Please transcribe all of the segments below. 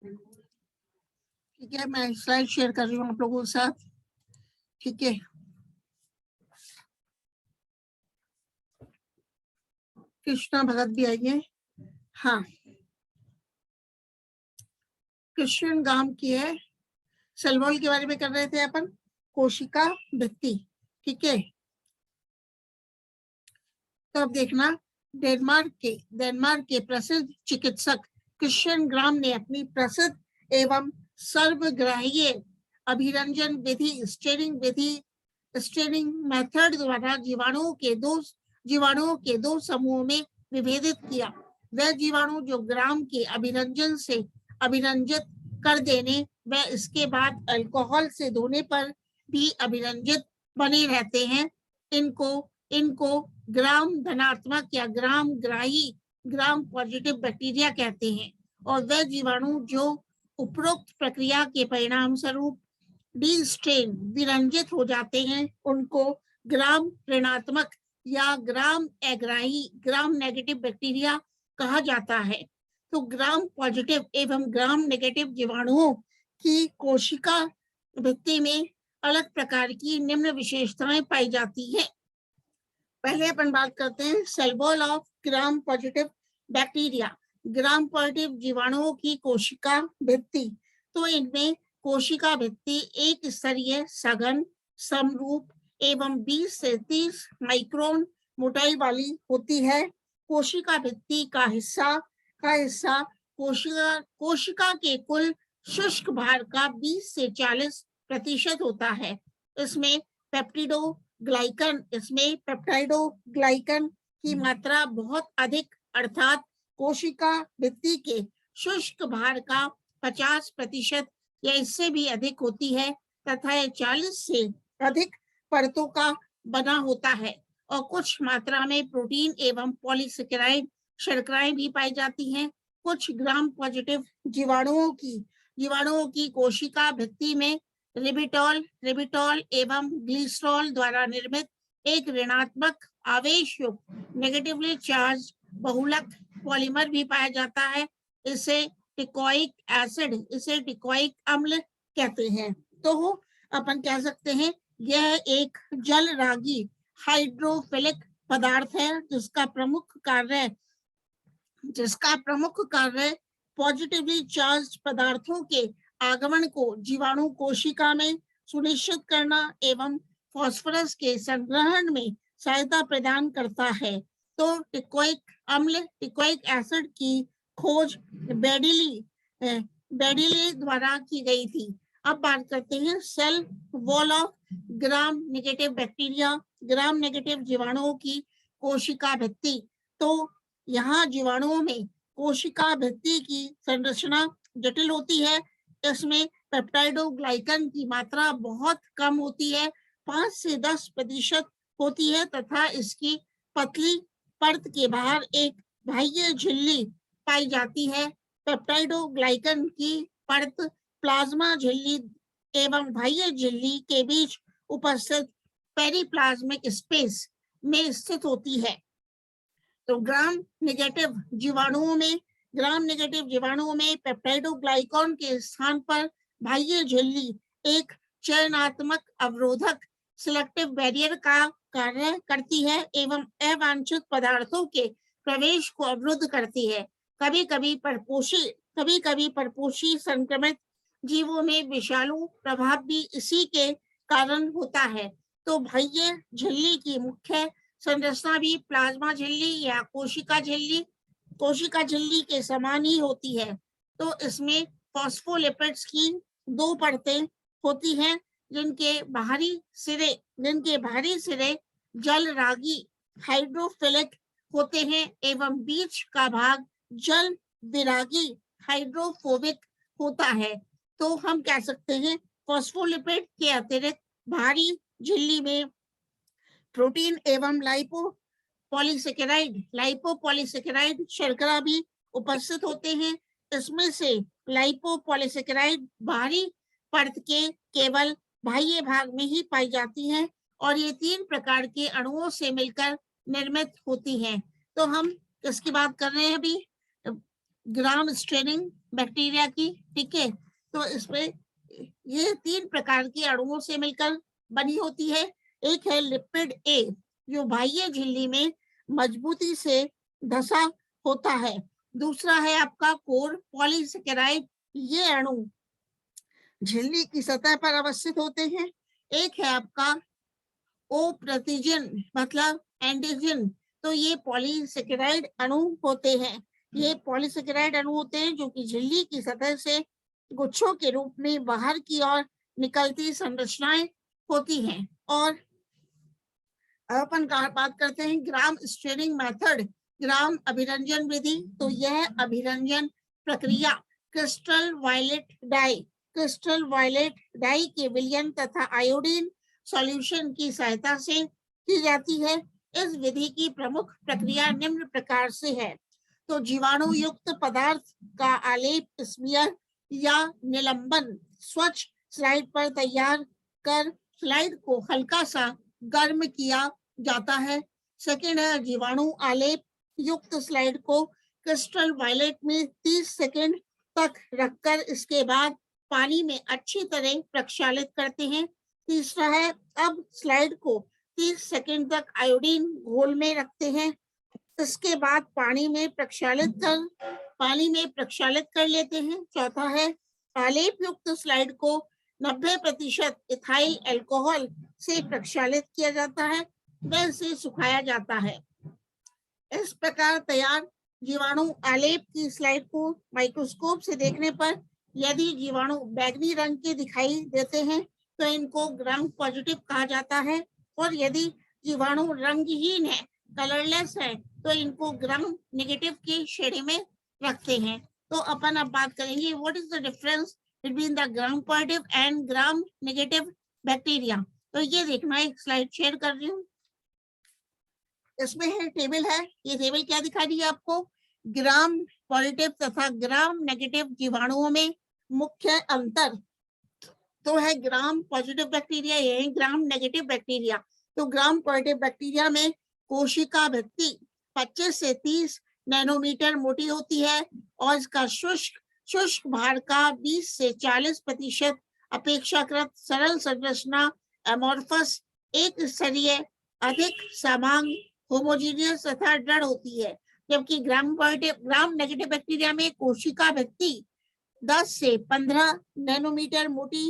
ठीक है, मैं स्लाइड शेयर कर रही हूँ आप लोगों के साथ। ठीक है, कृष्णा भगत भी आई है। हाँ, कृष्ण गाम की है। सेल वॉल के बारे में कर रहे थे अपन, कोशिका भित्ति। ठीक है, तो अब देखना, डेनमार्क के प्रसिद्ध चिकित्सक क्रिश्चियन ग्राम ने अपनी प्रसिद्ध एवं सर्वग्राह्य अभिरंजन विधि स्टेरिंग मेथड द्वारा जीवाणुओं के दो समूहों में विभेदित किया। वह जीवाणु जो ग्राम के अभिरंजन से अभिरंजित कर देने व इसके बाद अल्कोहल से धोने पर भी अभिरंजित बने रहते हैं, इनको ग्राम धनात्मक या ग्राम ग्राही, ग्राम पॉजिटिव बैक्टीरिया कहते हैं। और वह जीवाणु जो उपरोक्त प्रक्रिया के परिणाम स्वरूप डीस्ट्रेन विरंजित हो जाते हैं, उनको ग्राम ऋणात्मक या ग्राम अग्राही, ग्राम नेगेटिव बैक्टीरिया कहा जाता है। तो ग्राम पॉजिटिव एवं ग्राम नेगेटिव जीवाणुओं की कोशिका भित्ति में अलग प्रकार की निम्न विशेषताएं पाई जाती है। पहले अपन बात करते हैं cell wall of gram positive bacteria, gram positive जीवाणुओं की कोशिका भित्ति। तो इनमें कोशिका भित्ति एक स्तरीय, सघन, समरूप एवं 20 से 30 माइक्रोन मोटाई वाली होती है। कोशिका भित्ति का हिस्सा कोशिका के कुल शुष्क भार का 20 से 40% होता है। इसमें पेप्टाइडोग्लाइकन की मात्रा बहुत अधिक, अर्थात कोशिका भित्ति के शुष्क भार का 50% या इससे भी अधिक होती है तथा यह 40 से अधिक परतों का बना होता है। और कुछ मात्रा में प्रोटीन एवं पॉलीसेकेराइड शर्कराएं भी पाई जाती हैं। कुछ ग्राम पॉजिटिव जीवाणुओं की कोशिका भित्ति में रिबिटॉल एवं ग्लिसरॉल द्वारा निर्मित एक ऋणात्मक आवेश युक्त नेगेटिवली चार्ज बहुलक पॉलीमर भी पाया जाता है। इसे टिकोइक अम्ल कहते हैं। तो अपन कह सकते हैं यह एक जल रागी हाइड्रोफिलिक पदार्थ है जिसका प्रमुख कार्य पॉजिटिवली चार्ज पदार्थों के आगमन को जीवाणु कोशिका में सुनिश्चित करना एवं फास्फोरस के संग्रहण में सहायता प्रदान करता है। तो टिकोइक एसिड की खोज बेडिली द्वारा की गई थी। अब बात करते हैं cell wall of gram negative bacteria, gram negative जीवाणुओं की कोशिका भित्ति। तो यहाँ जीवाणुओं में कोशिका भित्ति की संरचना जटिल होती है। इसमें पेप्टाइडोग्लाइकन की मात्रा बहुत कम होती है, 5 से 10% होती है तथा इसकी पतली परत के बाहर एक बाह्य झिल्ली पाई जाती है। पेप्टाइडोग्लाइकन की परत प्लाज्मा झिल्ली एवं बाह्य झिल्ली के बीच उपस्थित पेरिप्लाज्मिक स्पेस में स्थित होती है। तो ग्राम नेगेटिव जीवाणुओं में पेप्टाइडोग्लाइकन के स्थान पर बाह्य झिल्ली एक चयनात्मक अवरोधक सिलेक्टिव बैरियर का कार्य करती है एवं अवांछित पदार्थों के प्रवेश को अवरुद्ध करती है। कभी कभी परपोषी संक्रमित जीवों में विषाणु प्रभाव भी इसी के कारण होता है। तो बाह्य झिल्ली की मुख्य संरचना भी प्लाज्मा झिल्ली या कोशिका झिल्ली के समान ही होती है। तो इसमें फॉस्फोलिपिड्स की 2 परतें होती हैं जिनके बाहरी सिरे जल रागी हाइड्रोफिलिक होते हैं एवं बीच का भाग जल विरागी हाइड्रोफोबिक होता है। तो हम कह सकते हैं फॉस्फोलिपिड के अतिरिक्त बाहरी झिल्ली में प्रोटीन एवं लाइपोपॉलीसेकेराइड शर्करा भी उपस्थित होते हैं। इसमें से लाइपोपॉलीसेकेराइड बाहरी परत के केवल बाह्य भाग में ही पाई जाती हैं और ये 3 प्रकार के अणुओं से मिलकर निर्मित होती हैं। तो हम किसकी बात कर रहे हैं अभी? ग्राम स्ट्रेनिंग बैक्टीरिया की, ठीक है। तो इसमें ये 3 प्रकार की अणुओं से मिलकर बनी होती है। एक है लिपिड ए, जो बाह्य झिल्ली में मजबूती से धसा होता है। दूसरा है आपका कोर पॉलीसेकेराइड, ये अणु झिल्ली की सतह पर अवस्थित होते हैं। एक है आपका ओ प्रतिजन, मतलब एंटीजन, तो ये पॉलीसेकेराइड अणु होते हैं। ये पॉलीसेकेराइड अणु होते हैं जो कि झिल्ली की सतह से गुच्छों के रूप में बाहर की ओर निकलती संरचनाएं होती हैं। और अपन बात करते हैं ग्राम स्ट्रेनिंग मेथड, ग्राम अभिरंजन विधि। तो यह अभिरंजन प्रक्रिया क्रिस्टल वायलेट डाई के विलयन तथा आयोडीन सॉल्यूशन की सहायता से की जाती है। इस विधि की प्रमुख प्रक्रिया निम्न प्रकार से है। तो जीवाणु युक्त पदार्थ का आलेप स्मीयर या निलंबन स्वच्छ स्लाइड पर तैयार कर स्लाइड को हल्का सा गर्म किया जाता है। सेकेंड है जीवाणु आलेप युक्त स्लाइड को क्रिस्टल वायलेट में 30 सेकेंड तक रखकर इसके बाद पानी में अच्छी तरह प्रक्षालित करते हैं। तीसरा है अब स्लाइड को 30 सेकेंड तक आयोडीन घोल में रखते हैं। इसके बाद पानी में प्रक्षालित कर लेते हैं। चौथा है आलेप युक्त स्लाइड को 90% इथाइल अल्कोहल से प्रक्षालित किया जाता है, वह से सुखाया जाता है। इस प्रकार तैयार जीवाणु आलेप की स्लाइड को माइक्रोस्कोप से देखने पर यदि जीवाणु बैंगनी रंग के दिखाई देते हैं तो इनको ग्राम पॉजिटिव कहा जाता है, और यदि जीवाणु रंगहीन है, कलरलेस है, तो इनको ग्राम नेगेटिव की श्रेणी में रखते हैं। तो अपन अब बात करेंगे what is the difference between the gram positive and gram negative bacteria. तो ये देखना, एक स्लाइड शेयर कर रही हूँ। इसमें है टेबल है, ये टेबल क्या दिखा रही है आपको, ग्राम पॉजिटिव तथा ग्राम नेगेटिव जीवाणुओं में मुख्य अंतर। तो है ग्राम पॉजिटिव बैक्टीरिया, ये है ग्राम नेगेटिव बैक्टीरिया। तो ग्राम पॉजिटिव बैक्टीरिया में कोशिका भित्ति 25 से 30 नैनोमीटर मोटी होती है और इसका शुष्क भार का 20 से 40% अपेक्षाकृत सरल संरचना एमोर्फस एक स्तरीय अधिक समान होमोजीनियस तथा दृढ़ होती है। जबकि ग्राम नेगेटिव बैक्टीरिया में कोशिका भित्ति 10 से 15 नैनोमीटर मोटी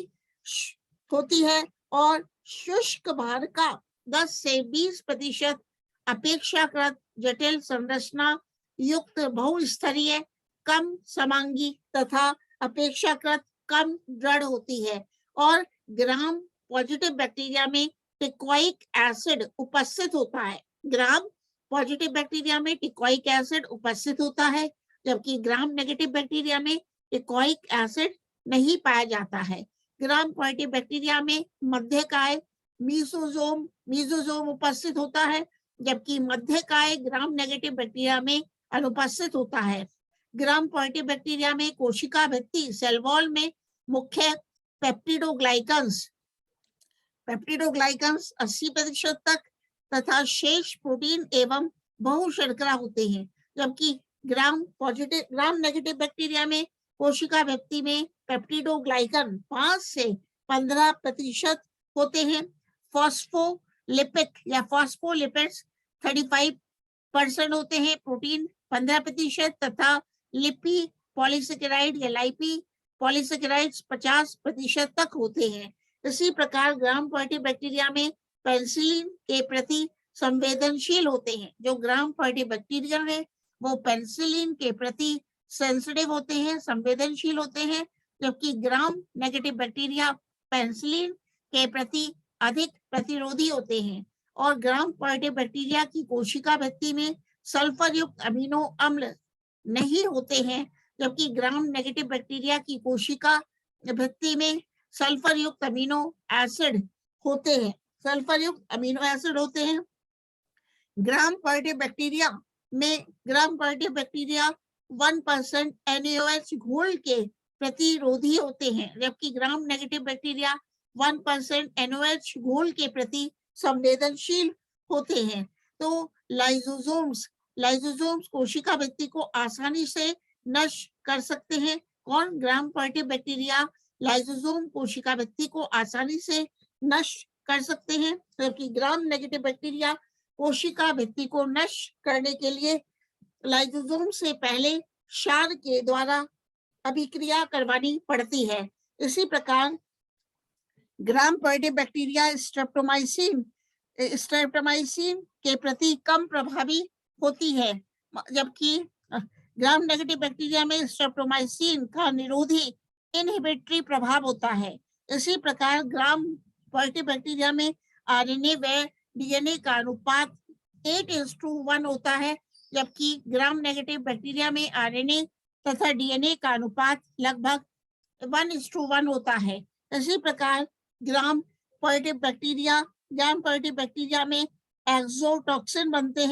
होती है और शुष्क भार का 10 से 20% अपेक्षाकृत जटिल संरचना युक्त बहुस्तरीय कम समांगी तथा अपेक्षाकृत कम दृढ़ होती है। और ग्राम पॉजिटिव बैक्टीरिया में टिकोइक एसिड उपस्थित होता है। ग्राम पॉजिटिव बैक्टीरिया में टिकोइक एसिड उपस्थित होता है, जबकि ग्राम नेगेटिव बैक्टीरिया में टिकोइक एसिड नहीं पाया जाता है। ग्राम पॉजिटिव बैक्टीरिया में मध्यकाय मीसोजोम उपस्थित होता है, जबकि मध्यकाय ग्राम नेगेटिव बैक्टीरिया में अनुपस्थित होता है। ग्राम पॉजिटिव बैक्टीरिया में कोशिका भित्ति सेल वॉल में मुख्य पेप्टिडोग्लाइकन्स 80% तक तथा शेष प्रोटीन एवं बहुशर्करा होते हैं। जबकि ग्राम नेगेटिव बैक्टीरिया में कोशिका भित्ति में पेप्टिडोग्लाइकन 5 से 15% होते हैं। फॉस्फोलिपिड्स 35% होते हैं, प्रोटीन 15% तथा लिपी पॉलीसेकेराइड या लाइपी पॉलीसेकेराइड्स 50% तक होते हैं। इसी प्रकार ग्राम पॉजिटिव बैक्टीरिया में पेनिसिलिन के प्रति संवेदनशील होते हैं। जो ग्राम पॉजिटिव बैक्टीरिया है वो पेनिसिलिन के प्रति सेंसिटिव होते हैं, संवेदनशील होते हैं, जबकि ग्राम नेगेटिव बैक्टीरिया पेनिसिलिन के प्रति अधिक प्रतिरोधी होते हैं। और ग्राम पॉजिटिव बैक्टीरिया की कोशिका भित्ति में सल्फर युक्त अमीनो अम्ल नहीं होते हैं, जबकि ग्राम नेगेटिव बैक्टीरिया की कोशिका भित्ति में सल्फर युक्त अमीनो एसिड होते हैं। ग्राम पॉजिटिव बैक्टीरिया 1% NaOH घोल के प्रतिरोधी होते हैं, जबकि ग्राम नेगेटिव बैक्टीरिया 1% NaOH घोल के प्रति संवेदनशील होते हैं। तो लाइसोसोम्स कोशिका भित्ति को आसानी से नष्ट कर सकते हैं। कौन? ग्राम पॉजिटिव बैक्टीरिया लाइसोसोम कोशिका भित्ति को आसानी से नष्ट कर सकते हैं, जबकि ग्राम नेगेटिव बैक्टीरिया कोशिका भित्ति को नष्ट करने के लिए लाइसोसोम से पहले क्षार के द्वारा अभिक्रिया करवानी पड़ती है। इसी प्रकार ग्राम पॉजिटिव बैक्टीरिया स्ट्रेप्टोमाइसिन के प्रति कम प्रभावी होती है, जबकि ग्राम नेगेटिव बैक्टीरिया में स्ट्रेप्टोमाइसिन का निरोधी इनहिबिटरी प्रभाव होता है। इसी प्रकार ग्राम पॉजिटिव बैक्टीरिया में आरएनए व डीएनए का अनुपात 8:1 होता है, जबकि ग्राम नेगेटिव बैक्टीरिया में आरएनए तथा डीएनए का अनुपात लगभग 1:1 होता है। इसी प्रकार ग्राम पॉजिटिव बैक्टीरिया में एक्सोटॉक्सिन बनते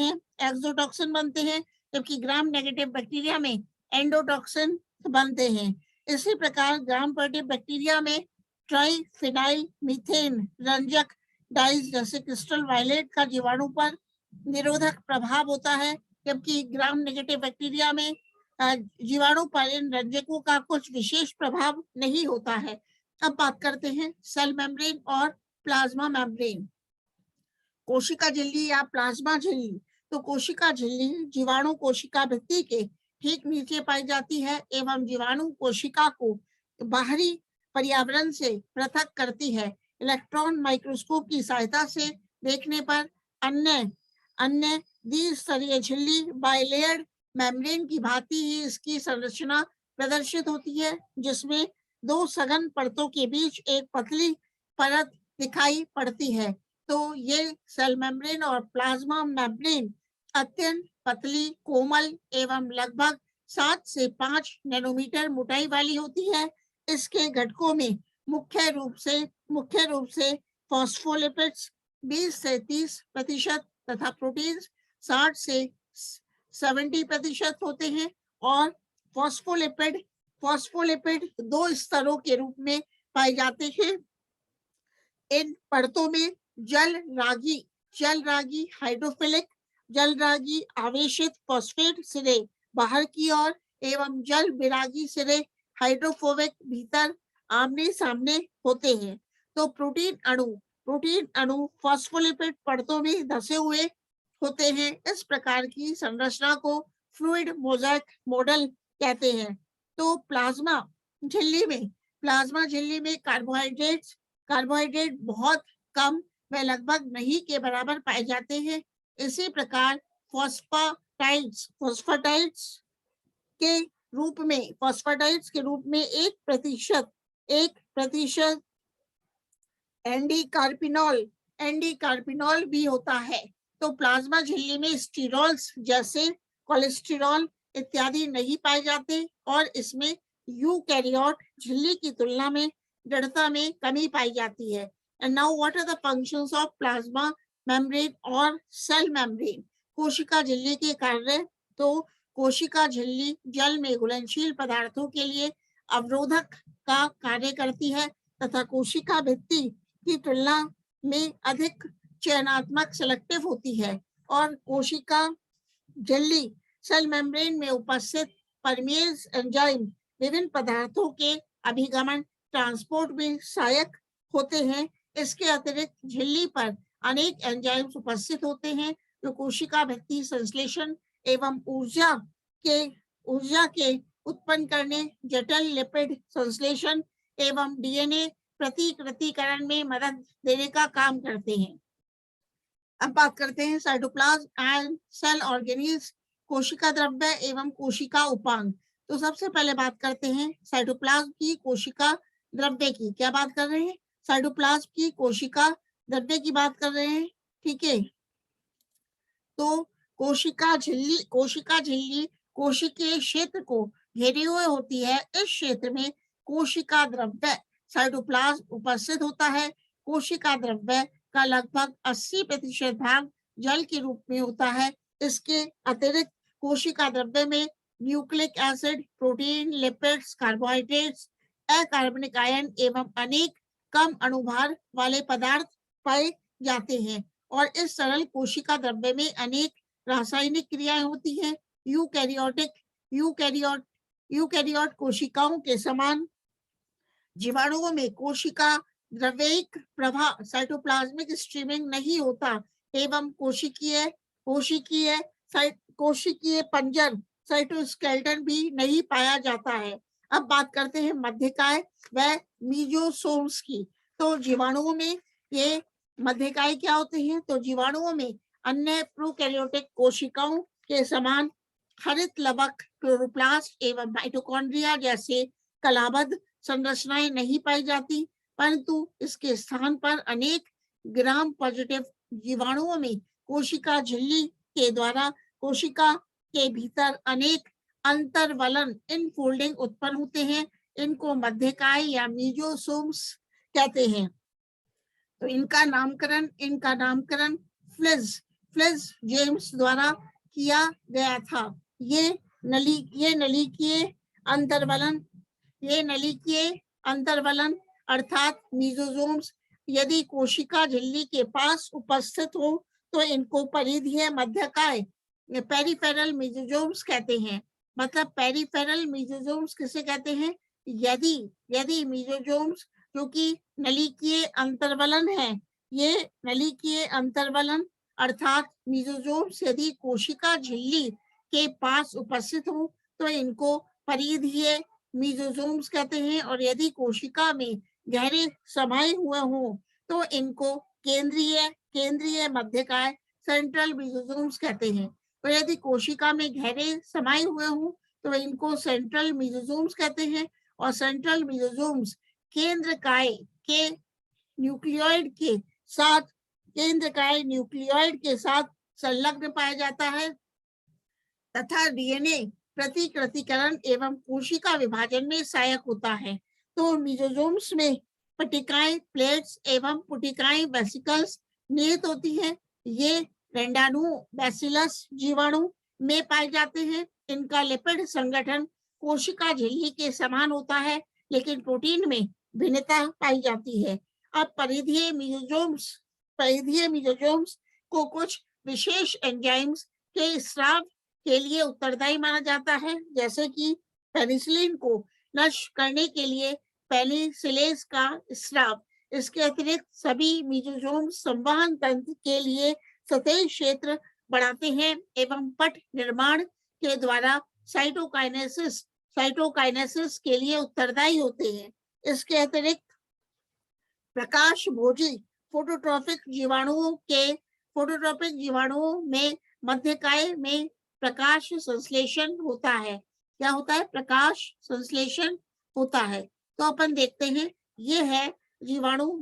हैं, जबकि ग्राम नेगेटिव बैक्टीरिया में एंडोटॉक्सिन बनते हैं। इसी प्रकार ग्राम पॉजिटिव बैक्टीरिया में ट्राइफिनाइल मीथेन रंजक डाइज जैसे क्रिस्टल वायलेट का जीवाणु पर निरोधक प्रभाव होता है, जबकि ग्राम नेगेटिव बैक्टीरिया में जीवाणु पर इन रंजकों का कुछ विशेष प्रभाव नहीं होता है। अब बात करते हैं सेल मेम्ब्रेन और प्लाज्मा मेम्ब्रेन। कोशिका झिल्ली या प्लाज्मा झिल्ली। तो कोशिका झिल्ली जीवाणु कोशिका भित्ति के ठीक नीचे पाई जाती है एवं जीवाणु कोशिका को बाहरी पर्यावरण से पृथक करती है। इलेक्ट्रॉन माइक्रोस्कोप की सहायता से देखने पर अन्य द्विस्तरीय झिल्ली बाइलेयर्ड मेम्ब्रेन की भांति ही इसकी संरचना प्रदर्शित होती है, जिसमें दो सघन परतों के बीच एक पतली परत दिखाई पड़ती है। तो ये सेल मेम्ब्रेन और प्लाज्मा मेम्ब्रेन अत्यंत पतली, कोमल एवं लगभग 7 से 5 नैनोमीटर मोटाई वाली होती है। इसके घटकों में मुख्य रूप से फॉस्फोलिपिड्स 20 से 30% तथा प्रोटीन्स 60 से 70% होते हैं और फॉस्फोलिपिड 2 स्तरों के रूप में पाए जाते हैं। इन परतों में जल रागी हाइड्रोफिलिक जल रागी आवेशित फॉस्फेट सिरे बाहर की ओर एवं जल विरागी सिरे हाइड्रोफोबिक भीतर आमने सामने होते हैं। तो प्रोटीन अणु फॉस्फोलिपिड परतों में धसे हुए होते हैं। इस प्रकार की संरचना को फ्लूइड मोजाइक मॉडल कहते हैं। तो प्लाज्मा झिल्ली में कार्बोहाइड्रेट बहुत कम व लगभग नहीं के बराबर पाए जाते हैं। इसी प्रकार फॉस्फेटाइड्स के रूप में 1% एंडीकार्पिनॉल भी होता है। तो प्लाज्मा झिल्ली में स्टीरॉल्स जैसे कोलेस्टेरॉल इत्यादि नहीं पाए जाते और इसमें यूकैरियोट झिल्ली की तुलना में दृढ़ता में कमी पाई जाती है। And now what are the functions of plasma membrane और cell membrane? कोशिका झिल्ली के कार्य। तो कोशिका झिल्ली जल में घुलनशील पदार्थों के लिए अवरोधक का कार्य करती है तथा कोशिका भित्ति की तुलना में अधिक चयनात्मक सेलेक्टिव होती है और कोशिका झिल्ली सेल मेम्ब्रेन में उपस्थित परमेज एंजाइम विभिन्न पदार्थों के अभिगमन ट्रांसपोर्ट में सहायक होते हैं। इसके अतिरिक्त झिल्ली पर अनेक एंजाइम्स उपस्थित होते हैं जो कोशिका भित्ति संश्लेषण एवं ऊर्जा के उत्पन्न करने, जटिल लिपिड संश्लेषण एवं डीएनए प्रतिकृतिकरण में मदद देने का काम करते हैं। अब बात करते हैं साइटोप्लाज्म एंड सेल ऑर्गेनेल्स, कोशिका द्रव्य एवं कोशिका उपांग। तो सबसे पहले बात करते हैं साइटोप्लाज्म की कोशिका द्रव्य की। क्या बात कर रहे हैं? साइटोप्लाज्म की कोशिका द्रव्य की बात कर रहे हैं। ठीक है। तो कोशिका झिल्ली कोशिकीय क्षेत्र को घेरे हुए होती है। इस क्षेत्र में कोशिका द्रव्य साइटोप्लाज्म उपस्थित होता है। कोशिका द्रव्य का लगभग 80% भाग जल के रूप में होता है। इसके अतिरिक्त कोशिका द्रव्य में nucleic acid, protein, lipids, carbohydrates, अकार्बनिक आयन एवं अनेक कम अणुभार वाले पदार्थ पाए जाते हैं और इस सरल कोशिका द्रव्य में अनेक रासायनिक क्रियाएं होती हैं। यूकैरियोट यूकैरियोट कोशिकाओं के समान जीवाणुओं में कोशिका द्रव्यिक प्रवाह साइटोप्लाज्मिक स्ट्रीमिंग नहीं होता एवं कोशिकीय पंजर साइटोस्केलेटन भी नहीं पाया जाता है। अब बात करते हैं मध्यकाय व मीजोसोम्स की। तो जीवाणुओं में ये मध्यकाय क्या होते हैं? तो जीवाणुओं में अन्य प्रोकैरियोटिक कोशिकाओं के समान हरित लवक, क्लोरोप्लास्ट एवं माइटोकॉन्ड्रिया जैसे कलाबद्ध संरचनाएं नहीं पाई जाती, परंतु इसके स्थान पर अनेक ग्राम पॉजिटिव जीवाणुओं में कोशिका झिल्ली के द्वारा कोशिका के भीतर अनेक अंतर्वलन इनफोल्डिंग उत्पन्न होते हैं। इनको मध्यकाय या मीजोसोम्स कहते हैं। तो इनका नामकरण फ्लिज जेम्स द्वारा किया गया था। ये नलिकीय अंतर्वलन अर्थात मीजोसोम्स यदि कोशिका झिल्ली के पास उपस्थित हो तो इनको परिधीय मध्यकाय पेरिफेरल मीजोसोम्स कहते हैं। मतलब पेरिफेरल मीजोसोम्स किसे कहते हैं? यदि मीजोसोम्स जो कि नलिकीय अंतर्वलन है, ये नलिकीय अंतर्वलन अर्थात मीजोसोम्स यदि कोशिका झिल्ली के पास उपस्थित हो तो इनको परिधीय मीजोसोम्स कहते हैं, और यदि कोशिका में गहरे समाये हुए हो तो इनको केंद्रीय मध्यकाय सेंट्रल मीजोसोम्स कहते हैं। तो यदि कोशिका में गहरे समाये हुए हो तो इनको सेंट्रल मीजोसोम्स कहते हैं, और सेंट्रल मीजोसोम्स केंद्रकाय न्यूक्लियोइड के साथ संलग्न पाया जाता है तथा डीएनए प्रतिकृतिकरण एवं कोशिका विभाजन में सहायक होता है। तो मीजोसोम्स में पट्टिकाएं, प्लेट्स एवं पुटिकाएं वेसिकल्स निहित होती हैं। ये रेंडाणु बैसिलस जीवाणु में पाए जाते हैं। इनका लिपिड संगठन कोशिका झिल्ली के समान होता है, लेकिन प्रोटीन में भिन्नता पाई जाती है। अब परिधीय मीजोसोम्स को कुछ विशेष एंजाइम्स के स्राव के लिए उत्तरदायी माना जाता है, जैसे कि पेनिसिलिन को नष्ट करने के लिए पेनिसिलेज का स्राव। इसके अतिरिक्त सभी मीजोसोम संवहन तंत्र के लिए सतही क्षेत्र बढ़ाते हैं एवं पट निर्माण के द्वारा साइटोकाइनेसिस के लिए उत्तरदायी होते हैं। इसके अतिरिक्त प्रकाश भोजी फोटोट्रॉपिक जीवाणुओं में मध्यकाय में प्रकाश संश्लेषण होता है। क्या होता है? प्रकाश संश्लेषण होता है। तो अपन देखते हैं, ये है जीवाणु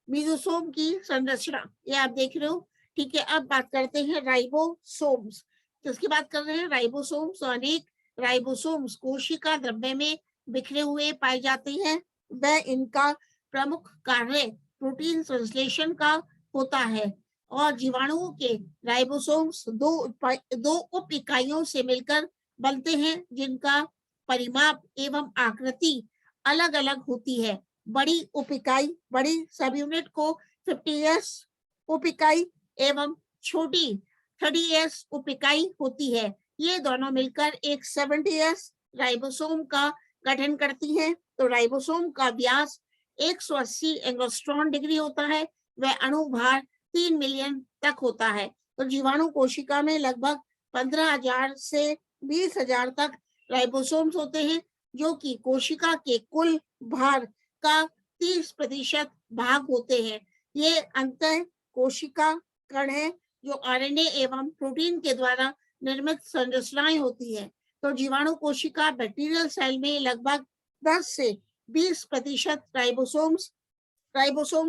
मीजोसोम की संरचना, ये आप देख रहे हो। ठीक है, अब बात करते हैं राइबोसोम्स। किसकी बात कर रहे हैं? राइबोसोम्स। अनेक राइबोसोम्स कोशिका द्रव्य में बिखरे हुए पाए जाते हैं। वह इनका प्रमुख कार्य प्रोटीन संश्लेषण का होता है, और जीवाणुओं के राइबोसोम्स दो उप इकाइयों से मिलकर बनते हैं, जिनका परिमाप एवं आकृति अलग अलग होती है। बड़ी उप इकाई, बड़ी सब यूनिट को 50s उप इकाई एवं छोटी 30s उप इकाई होती है। ये दोनों मिलकर एक 70s राइबोसोम का गठन करती हैं। तो राइबोसोम का व्यास 180 एंगस्ट्रॉन डिग्री होता है। वह अणुभार 3 मिलियन तक होता है। तो जीवाणु कोशिका में लगभग 15,000 से 20,000 तक राइबोसोम्स होते हैं, जो कि कोशिका के कुल भार का 30% भाग होते हैं। ये अंतः कोशिका कण है जो आरएनए एवं प्रोटीन के द्वारा निर्मित संरचनाएं होती है। तो जीवाणु कोशिका बैक्टीरियल सेल में लगभग 10 से 20% राइबोसोम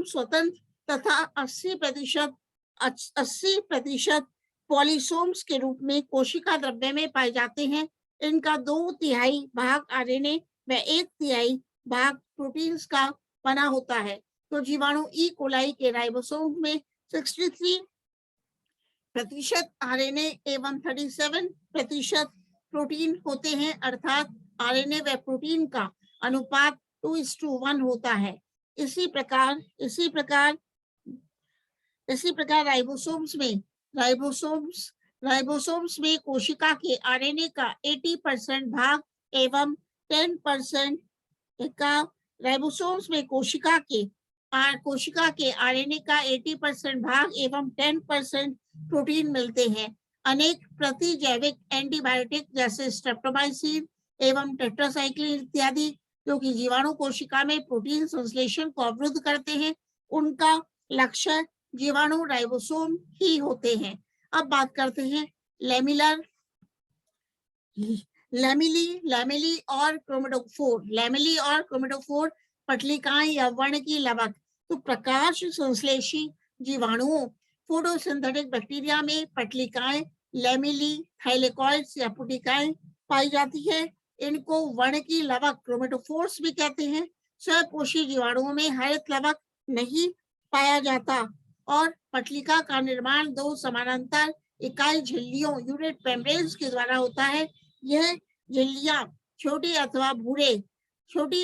स्वतंत्र तथा 80% पॉलीसोम्स के रूप में कोशिका द्रव्य में पाए जाते हैं। इनका 2/3 भाग आरएनए व 1/3 भाग प्रोटीन्स का बना होता है। तो जीवाणु ई कोलाई के राइबोसोम में 63% आरएनए एवं 37% प्रोटीन होते हैं, अर्थात आरएनए व प्रोटीन का अनुपात 2:1 होता है। इसी प्रकार राइबोसोम्स में कोशिका के आरएनए का 80% भाग एवं 10% का राइबोसोम्स में कोशिका के आरएनए का 80% भाग एवं 10% प्रोटीन मिलते हैं। अनेक प्रतिजैविक एंटीबायोटिक जैसे स्ट्रेप्टोमाइसिन एवं टेट्रासाइक्लिन इत्यादि जो कि जीवाणु कोशिका में प्रोटीन संश्लेषण को अवरुद्ध करते हैं, उनका लक्ष्य जीवाणु राइबोसोम ही होते हैं। अब बात करते हैं लैमेली और क्रोमेटोफोर पटलिकाएं या वर्ण की लवक। तो प्रकाश संश्लेषी जीवाणुओं फोटोसिंथेटिक बैक्टीरिया में पटलिकाएं लैमेली, थाइलेकॉइड्स या पुटिकाएं पाई जाती है। इनको वर्ण की लवक क्रोमेटोफोर्स भी कहते हैं। स्वपोषी जीवाणुओं में हरित लवक नहीं पाया जाता और पटलिका का निर्माण दो समानांतर इकाई झिल्लियों यूनिट मेम्ब्रेन्स के द्वारा होता है। यह झिल्लियां छोटी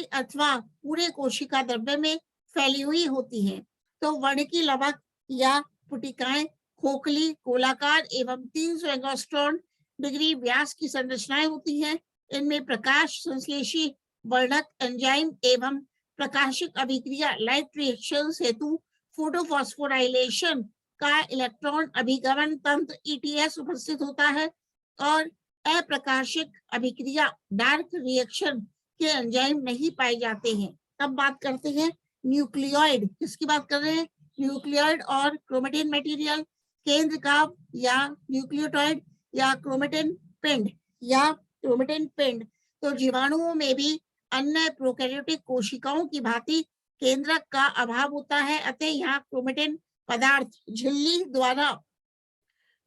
अथवा पूरे कोशिका द्रव्य में फैली हुई होती हैं। तो वर्ण की लवक या पुटिकाएं खोखली, गोलाकार एवं 300 एंगस्ट्रॉन डिग्री व्यास की संरचनाएं होती हैं। इनमें प्रकाश संश्लेषी वर्णक एंजाइम एवं प्रकाशिक अभिक्रिया लाइट रिएक्शन हेतु फोटोफॉस्फोराइलेशन का इलेक्ट्रॉन अभिगमन तंत्र ईटीएस उपस्थित होता है और अप्रकाशिक अभिक्रिया डार्क रिएक्शन के एंजाइम नहीं पाए जाते हैं। अब बात करते हैं न्यूक्लियोइड। किसकी बात कर रहे हैं? न्यूक्लियोइड और क्रोमेटिन मटेरियल, केंद्र काभ या न्यूक्लियोटाइड या क्रोमेटिन पिंड। तो जीवाणुओं में भी अन्य प्रोकैरियोटिक कोशिकाओं की भांति केंद्रक का अभाव होता है, अतः यहाँ क्रोमेटिन पदार्थ झिल्ली द्वारा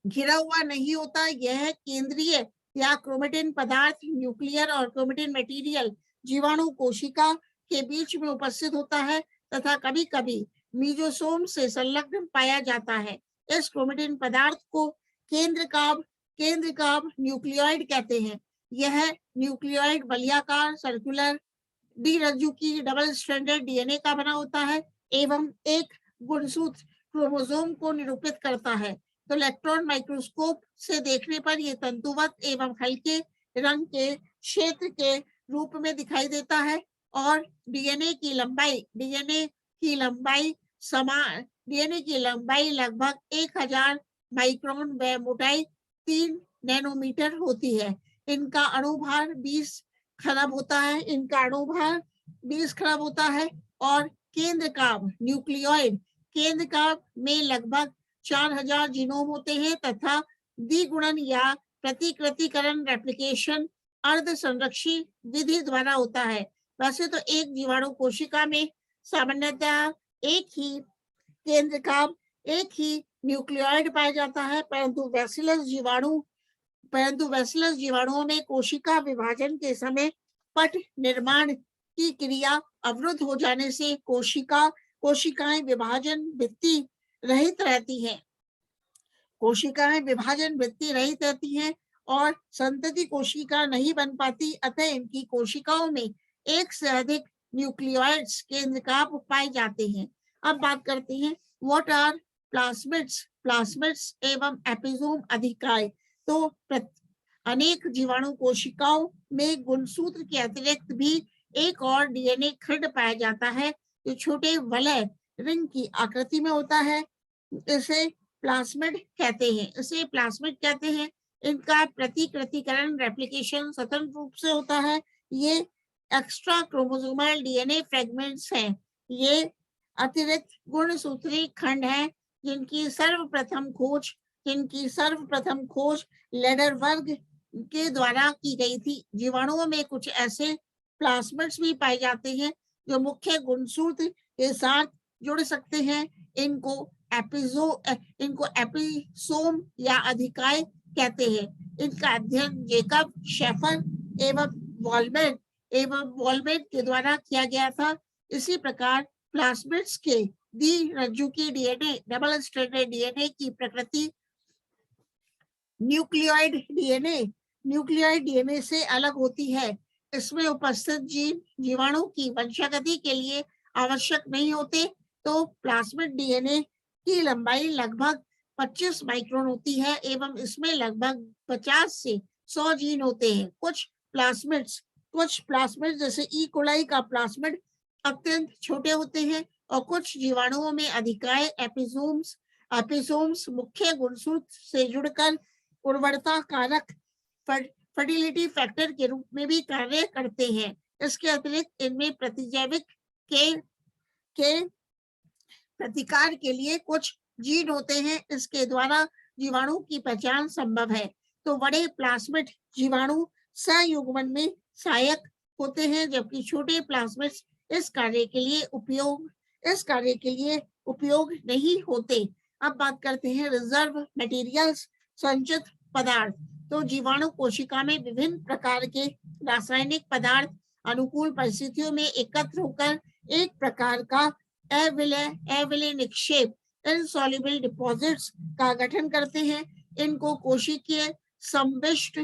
घिरा हुआ नहीं होता। यह केंद्रीय या क्रोमेटिन पदार्थ न्यूक्लियर और क्रोमेटिन मटेरियल जीवाणु कोशिका के बीच में उपस्थित होता है तथा कभी-कभी मीजोसोम से संलग्न पाया जाता है। इस क्रोमेटिन पदार्थ को केंद्र काभ न्यूक्लियोइड कहते हैं। यह न्यूक्लियोइड बलियाकार सर्कुलर द्विरज्जु की डबल स्ट्रैंडेड डीएनए का बना होता है एवं एक गुणसूत्र क्रोमोसोम को निरूपित करता है। तो इलेक्ट्रॉन माइक्रोस्कोप से देखने पर यह तंतुवत एवं हल्के रंग के क्षेत्र के रूप में दिखाई देता है और डीएनए की लंबाई लगभग 1000 माइक्रोन व मोटाई 3 नैनोमीटर होती है। इनका अणुभार 20 खरब होता है और केंद्र काभ में लगभग 4000 जीनोम होते हैं तथा द्विगुणन या प्रतिकृतिकरण रेप्लिकेशन अर्ध संरक्षी विधि द्वारा होता है। वैसे तो एक जीवाणु कोशिका में सामान्यतः एक ही केंद्र काभ, एक ही न्यूक्लियोइड पाया जाता है, परंतु बैसिलस जीवाणुओं में कोशिका विभाजन के समय पट निर्माण की क्रिया अवरुद्ध हो जाने से कोशिकाएं विभाजन भित्ति रहित रहती हैं और संतति कोशिका नहीं बन पाती, अतः इनकी कोशिकाओं में एक से अधिक न्यूक्लियोइड्स केंद्र काभ पाए जाते हैं। अब बात करते हैं व्हाट आर प्लास्मिड्स एवं एपिसोम अधिकाय। तो अनेक जीवाणु कोशिकाओं में गुणसूत्र के अतिरिक्त भी एक और डीएनए खंड पाया जाता है जो छोटे वलय रिंग की आकृति में होता है। इसे प्लास्मिड कहते हैं। इनका प्रतिकृतिकरण रेप्लिकेशन स्वतंत्र रूप से होता है। ये एक्स्ट्रा क्रोमोसोमल डीएनए फ्रेगमेंट्स हैं। ये अतिरिक्त गुणसूत्री खंड हैं जिनकी सर्वप्रथम खोज लेडरवर्ग के द्वारा की गई थी। जीवाणुओं में कुछ ऐसे प्लास्मिड्स भी पाए जाते हैं जो मुख्य गुणसूत्र के साथ जुड़ सकते हैं। इनको एपिसोम या अधिकाय कहते हैं। इनका अध्ययन जेकब शेफर एवं वॉलमेट के द्वारा किया गया था। इसी प्रकार प्लास्मिड्स के द्विरज्जु की डीएनए डबल स्ट्रैंडेड डीएनए की प्रकृति न्यूक्लियोइड डीएनए से अलग होती है। इसमें उपस्थित जीन जीवाणु की वंशागति के लिए आवश्यक नहीं होते। तो प्लास्मिड डीएनए की लंबाई लगभग 25 माइक्रोन होती है एवं इसमें लगभग 50 से 100 जीन होते हैं। कुछ प्लास्मिड्स कुछ प्लाज्मिड जैसे ई कोलाई का प्लाज्मिड अत्यंत छोटे होते हैं और कुछ जीवाणुओं में अधिकाय एपिसोम्स मुख्य गुणसूत्र से जुड़कर उर्वरता कारक फर्टिलिटी फैक्टर के रूप में भी कार्य करते हैं। इसके अतिरिक्त इनमें प्रतिजैविक के प्रतिकार के लिए कुछ जीन होते हैं। इसके द्वारा जीवाणु की पहचान संभव है। तो बड़े प्लाज्मिड जीवाणु संयुग्मन में सहायक होते हैं, जबकि छोटे प्लाज्मिड इस कार्य के लिए उपयोग नहीं होते। अब बात करते हैं रिजर्व मटेरियल्स, संचित पदार्थ। तो जीवाणु कोशिका में विभिन्न प्रकार के रासायनिक पदार्थ अनुकूल परिस्थितियों में एकत्र होकर एक प्रकार का अविलेय निक्षेप इनसॉल्युबल डिपॉजिट्स का गठन करते हैं। इनको कोशिकीय संविष्ट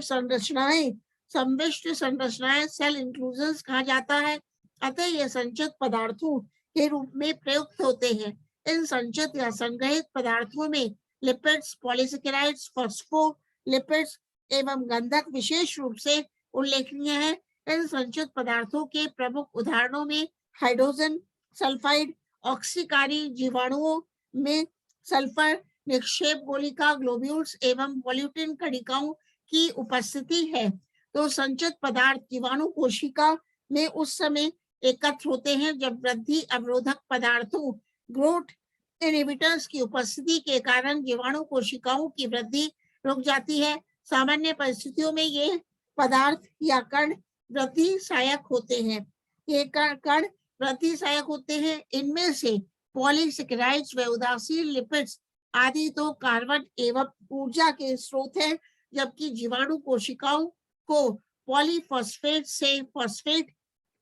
संरचनाएं सेल इंक्लूजन्स कहा जाता है। अतः ये संचित पदार्थों के रूप में प्रयुक्त होते हैं। इन संचित या संग्रहित पदार्थों में लिपिड्स, पॉलीसेकेराइड्स, फॉस्फोलिपिड्स एवं गंधक विशेष रूप से उल्लेखनीय है। इन संचित पदार्थों के प्रमुख उदाहरणों में हाइड्रोजन सल्फाइड, ऑक्सीकारी जीवाणुओं में सल्फर निक्षेप गोलिका ग्लोब्यूल्स एवं वॉल्यूटिन कणिकाओं की उपस्थिति है। तो संचित पदार्थ जीवाणु कोशिका में उस समय एकत्र होते हैं जब वृद्धि अवरोधक पदार्थों ग्रोथ इनहिबिटर्स की उपस्थिति के कारण जीवाणु कोशिकाओं की वृद्धि रुक जाती है। सामान्य परिस्थितियों में ये पदार्थ या कण वृद्धि सहायक होते हैं। ये कण वृद्धि सहायक होते हैं। इनमें से पॉलीसेकेराइड्स व उदासीन लिपिड्स आदि तो कार्बन एवं ऊर्जा के स्रोत हैं, जबकि जीवाणु कोशिकाओं को पॉलीफॉस्फेट से फॉस्फेट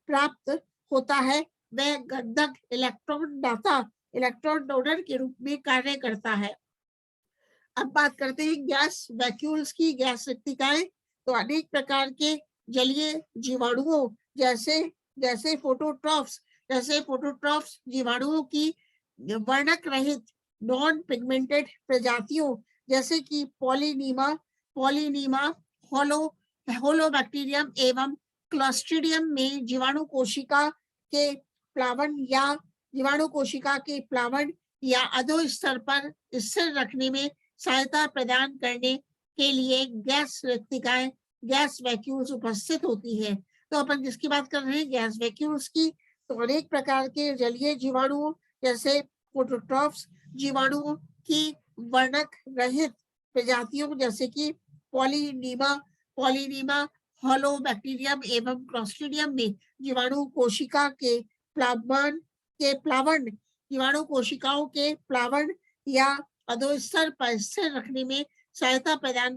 प्राप्त होता है। वह गंधक इलेक्ट्रॉन डोनर के रूप में कार्य करता है। अब बात करते हैं गैस वैक्यूल्स की, गैस रिक्तिकाएं। तो अनेक प्रकार के जलीय जीवाणुओं जैसे फोटोट्रॉफ्स जीवाणुओं की वर्णक रहित नॉन पिगमेंटेड प्रजातियों जैसे कि पॉलीनीमा होलोबैक्टीरियम एवं क्लॉस्ट्रिडियम में जीवाणु कोशिका के प्लावन या अधोस्तर पर स्थिर रखने में सहायता प्रदान करने के लिए गैस रिक्तिकाएं, गैस वैक्यूल्स उपस्थित होती है। तो अपन किसकी बात कर रहे हैं? गैस वैक्यूल्स की। तो अनेक प्रकार के जलीय जीवाणुओं जैसे फोटोट्रॉफ्स जीवाणुओं की वर्णक रहित प्रजातियों जैसे कि पॉलीनीमा होलोबैक्टीरियम एवं क्लॉस्ट्रिडियम में जीवाणु कोशिकाओं के प्लावन या अधोस्तर पर स्थिर रखने में सहायता प्रदान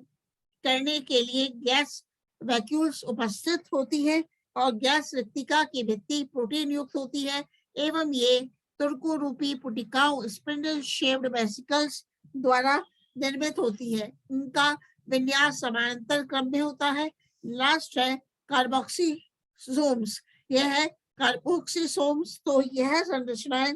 करने के लिए गैस वैक्यूल्स उपस्थित होती है और गैस रिक्तिका की भित्ति प्रोटीन युक्त होती है एवं ये तुर्को रूपी पुटिकाओं स्पिंडल शेप्ड वेसिकल्स द्वारा निर्मित होती है। इनका विन्यास समानांतर क्रम में होता है। लास्ट है कार्बोक्सिसोम्स। यह है कार्बोक्सिसोम्स। तो यह संरचनाएं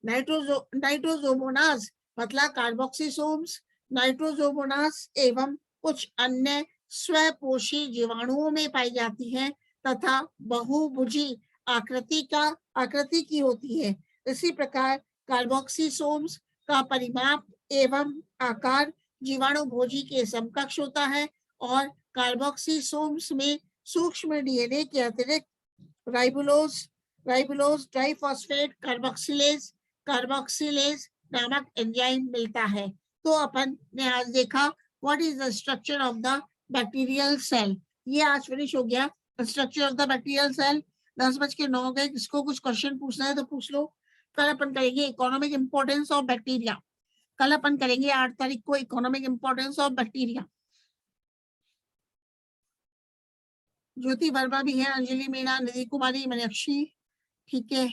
नाइट्रोजोमोनास मतलब कार्बोक्सिसोम्स, नाइट्रोजोमोनास एवं कुछ अन्य स्वपोषी जीवाणुओं में पाई जाती है तथा बहुभुजी आकृति की होती है। इसी प्रकार कार्बोक्सिसोम्स का परिमाप एवं आकार जीवाणु भोजी के समकक्ष होता है और कार्बोक्सिसोम्स में सूक्ष्म डीएनए के अतिरिक्त राइबोलोज ट्राइफॉस्फेट कार्बोक्सिलेज नामक एंजाइम मिलता है। तो अपन ने आज देखा what is the structure of the bacterial cell. ये आज फिनिश हो गया structure of the bacterial cell. 10:09 गए। किसको कुछ क्वेश्चन पूछना है तो पूछ लो। कल अपन करेंगे इकोनॉमिक इंपॉर्टेंस ऑफ बैक्टीरिया। कल अपन करेंगे 8 तारीख को इकोनॉमिक इंपॉर्टेंस ऑफ बैक्टीरिया। ज्योति वर्मा भी है, अंजलि मीणा, निधि कुमारी, मीनाक्षी, ठीक है।